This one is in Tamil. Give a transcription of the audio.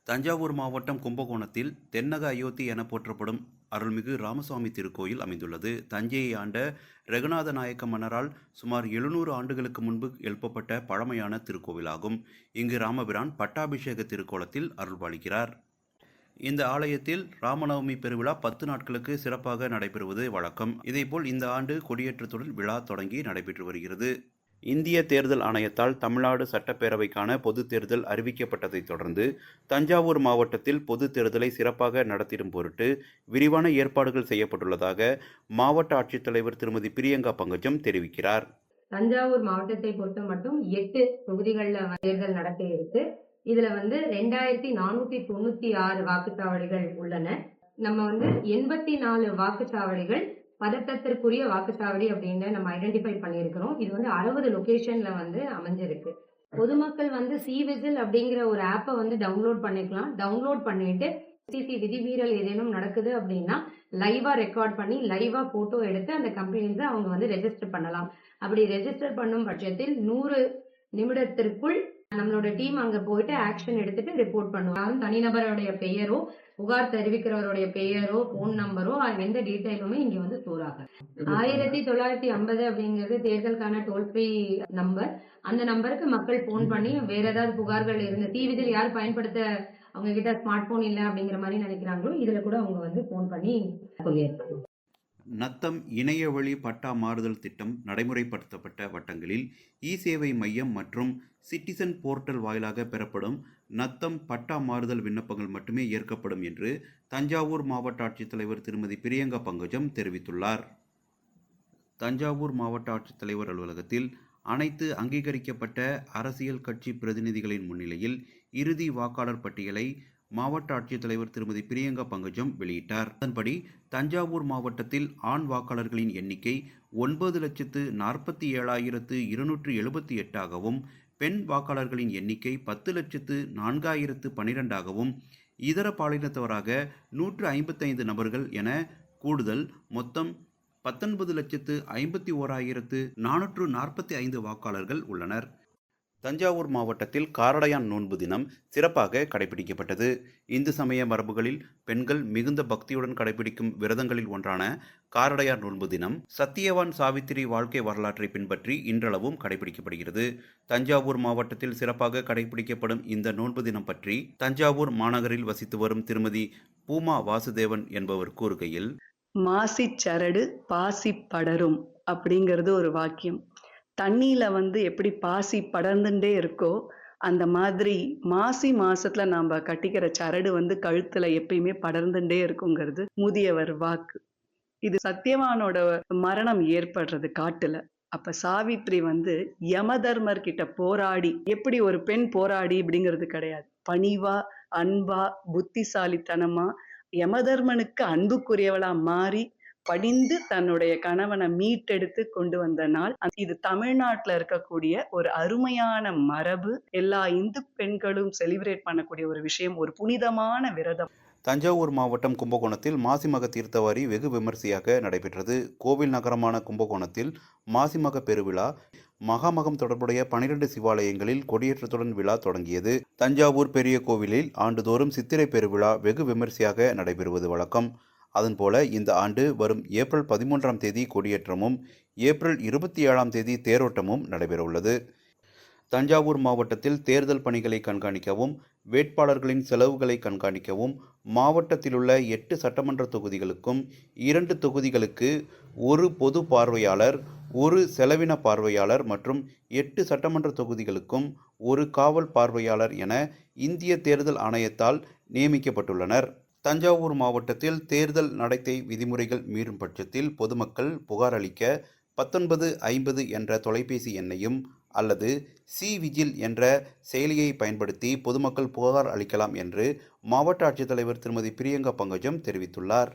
தஞ்சாவூர் மாவட்டம் கும்பகோணத்தில் தென்னக அயோத்தி என போற்றப்படும் அருள்மிகு ராமசுவாமி திருக்கோயில் அமைந்துள்ளது. தஞ்சையை ஆண்ட ரெகுநாத நாயக்க மன்னரால் சுமார் 700 ஆண்டுகளுக்கு முன்பு எழுப்பப்பட்ட பழமையான திருக்கோவிலாகும். இங்கு ராமபிரான் பட்டாபிஷேக திருக்கோலத்தில் அருள்பாலிக்கிறார். இந்த ஆலயத்தில் ராமநவமி பெருவிழா 10 நாட்களுக்கு சிறப்பாக நடைபெறுவது வழக்கம். இதேபோல் இந்த ஆண்டு கொடியேற்றத்துடன் விழா தொடங்கி நடைபெற்று வருகிறது. இந்திய தேர்தல் ஆணையத்தால் தமிழ்நாடு சட்டப்பேரவைக்கான பொதுத் தேர்தல் அறிவிக்கப்பட்டதைத் தொடர்ந்து தஞ்சாவூர் மாவட்டத்தில் பொதுத் தேர்தலை சிறப்பாக நடத்திடும் பொருட்டு விரிவான ஏற்பாடுகள் செய்யப்பட்டுள்ளதாக மாவட்ட ஆட்சித்தலைவர் திருமதி பிரியங்கா பங்கஜம் தெரிவிக்கிறார். தஞ்சாவூர் மாவட்டத்தை பொறுத்த மட்டும் 8 தொகுதிகளில் தேர்தல் நடக்க இருக்கு. இதுல 2496 வாக்குச்சாவடிகள் உள்ளன. நம்ம 84 வாக்குச்சாவடிகள் பதட்டத்திற்குரிய வாக்குச்சாவடி அப்படின்னு நம்ம ஐடென்டிஃபை பண்ணியிருக்கிறோம். இது 60 லொகேஷன்ல அமைஞ்சிருக்கு. பொதுமக்கள் சி விசில் அப்படிங்கிற ஒரு ஆப்பை டவுன்லோட் பண்ணிக்கலாம். டவுன்லோட் பண்ணிட்டு சிசி விதிமீறல் ஏதேனும் நடக்குது அப்படின்னா லைவா ரெக்கார்ட் பண்ணி லைவா போட்டோ எடுத்து அந்த கம்ப்ளைண்ட்ஸை அவங்க ரெஜிஸ்டர் பண்ணலாம். அப்படி ரெஜிஸ்டர் பண்ணும் பட்சத்தில் 100 நிமிடத்திற்குள் நம்மளோட டீம் அங்க போயிட்டு ஆக்ஷன் எடுத்துட்டு ரிப்போர்ட் பண்ணுவோம். தனிநபருடைய பெயரோ புகார் தெரிவிக்கிறவருடைய பெயரோ போன் நம்பரோ எந்த டீட்டெயிலுமே இங்க ஸ்டோர் ஆகாது. 1950 அப்படிங்கிறது தேர்தலுக்கான டோல் ஃப்ரீ நம்பர். அந்த நம்பருக்கு மக்கள் போன் பண்ணி வேற ஏதாவது புகார்கள் இருந்து தீவிதில் யார் பயன்படுத்த அவங்க கிட்ட ஸ்மார்ட் போன் இல்லை அப்படிங்கிற மாதிரி நினைக்கிறாங்களோ இதுல கூட அவங்க போன் பண்ணி சொல்லியிருக்காங்க. நத்தம் இணையவழி பட்டா மாறுதல் திட்டம் நடைமுறைப்படுத்தப்பட்ட வட்டங்களில் இ-சேவை மையம் மற்றும் சிட்டிசன் போர்ட்டல் வாயிலாக பெறப்படும் நத்தம் பட்டா மாறுதல் விண்ணப்பங்கள் மட்டுமே ஏற்கப்படும் என்று தஞ்சாவூர் மாவட்ட ஆட்சித்தலைவர் திருமதி பிரியங்கா பங்கஜம் தெரிவித்துள்ளார். தஞ்சாவூர் மாவட்ட ஆட்சித்தலைவர் அலுவலகத்தில் அனைத்து அங்கீகரிக்கப்பட்ட அரசியல் கட்சி பிரதிநிதிகளின் முன்னிலையில் இறுதி வாக்காளர் பட்டியலை மாவட்ட ஆட்சித்தலைவர் திருமதி பிரியங்கா பங்கஜம் வெளியிட்டார். அதன்படி தஞ்சாவூர் மாவட்டத்தில் ஆண் வாக்காளர்களின் எண்ணிக்கை 9,47,278ஆகவும் பெண் வாக்காளர்களின் எண்ணிக்கை 10,04,012ஆகவும் இதர பாலினத்தவராக 155 நபர்கள் என கூடுதல் மொத்தம் 19,51,445 வாக்காளர்கள் உள்ளனர். தஞ்சாவூர் மாவட்டத்தில் காரடையான் நோன்பு தினம் சிறப்பாக கடைபிடிக்கப்பட்டது. இந்து சமய மரபுகளில் பெண்கள் மிகுந்த பக்தியுடன் கடைபிடிக்கும் விரதங்களில் ஒன்றான காரடையான் நோன்பு தினம் சத்தியவான் சாவித்திரி வாழ்க்கை வரலாற்றை பின்பற்றி இன்றளவும் கடைபிடிக்கப்படுகிறது. தஞ்சாவூர் மாவட்டத்தில் சிறப்பாக கடைபிடிக்கப்படும் இந்த நோன்பு தினம் பற்றி தஞ்சாவூர் மாநகரில் வசித்து வரும் திருமதி பூமா வாசுதேவன் என்பவர் கூறுகையில், மாசி சரடு பாசி படரும் அப்படிங்கிறது ஒரு வாக்கியம். தண்ணியில் எப்படி பாசி படர்ந்துட்டே இருக்கோ அந்த மாதிரி மாசி மாசத்துல நாம் கட்டிக்கிற சரடு கழுத்துல எப்பயுமே படர்ந்துட்டே இருக்குங்கிறது முதியவர் வாக்கு. இது சத்தியவானோட மரணம் ஏற்படுறது காட்டுல. அப்ப சாவித்ரி யமதர்மர் கிட்ட போராடி, எப்படி ஒரு பெண் போராடி அப்படிங்கிறது கிடையாது, பணிவா அன்பா புத்திசாலித்தனமா யமதர்மனுக்கு அன்புக்குரியவளா மாறி படிந்து தன்னுடைய கணவனை மீட்டெடுத்து கொண்டு வந்த நாள். இது தமிழ்நாட்டில் இருக்கக்கூடிய ஒரு அருமையான மரபு. எல்லா இந்து பெண்களும் செலிப்ரேட் பண்ணக்கூடிய ஒரு விஷயம், ஒரு புனிதமான விரதம். தஞ்சாவூர் மாவட்டம் கும்பகோணத்தில் மாசிமக தீர்த்தவாரி வெகு விமரிசையாக நடைபெற்றது. கோவில் நகரமான கும்பகோணத்தில் மாசிமக பெருவிழா மகாமகம் தொடர்புடைய 12 சிவாலயங்களில் கொடியேற்றத்துடன் விழா தொடங்கியது. தஞ்சாவூர் பெரிய கோவிலில் ஆண்டுதோறும் சித்திரை பெருவிழா வெகு விமரிசையாக நடைபெறுவது வழக்கம். அதன்போல இந்த ஆண்டு வரும் ஏப்ரல் 13ஆம் தேதி கொடியேற்றமும் ஏப்ரல் 27ஆம் தேதி தேரோட்டமும் நடைபெறவுள்ளது. தஞ்சாவூர் மாவட்டத்தில் தேர்தல் பணிகளை கண்காணிக்கவும் வேட்பாளர்களின் செலவுகளை கண்காணிக்கவும் மாவட்டத்திலுள்ள 8 சட்டமன்ற தொகுதிகளுக்கும் 2 தொகுதிகளுக்கு 1 பொது பார்வையாளர், 1 செலவின பார்வையாளர் மற்றும் 8 சட்டமன்ற தொகுதிகளுக்கும் 1 காவல் பார்வையாளர் என இந்திய தேர்தல் ஆணையத்தால் நியமிக்கப்பட்டுள்ளனர். தஞ்சாவூர் மாவட்டத்தில் தேர்தல் நடத்தை விதிமுறைகள் மீறும் பட்சத்தில் பொதுமக்கள் புகார் அளிக்க 1950 என்ற தொலைபேசி எண்ணையும் அல்லது சி-விஜில் என்ற செயலியை பயன்படுத்தி பொதுமக்கள் புகார் அளிக்கலாம் என்று மாவட்ட ஆட்சித்தலைவர் திருமதி பிரியங்கா பங்கஜம் தெரிவித்துள்ளார்.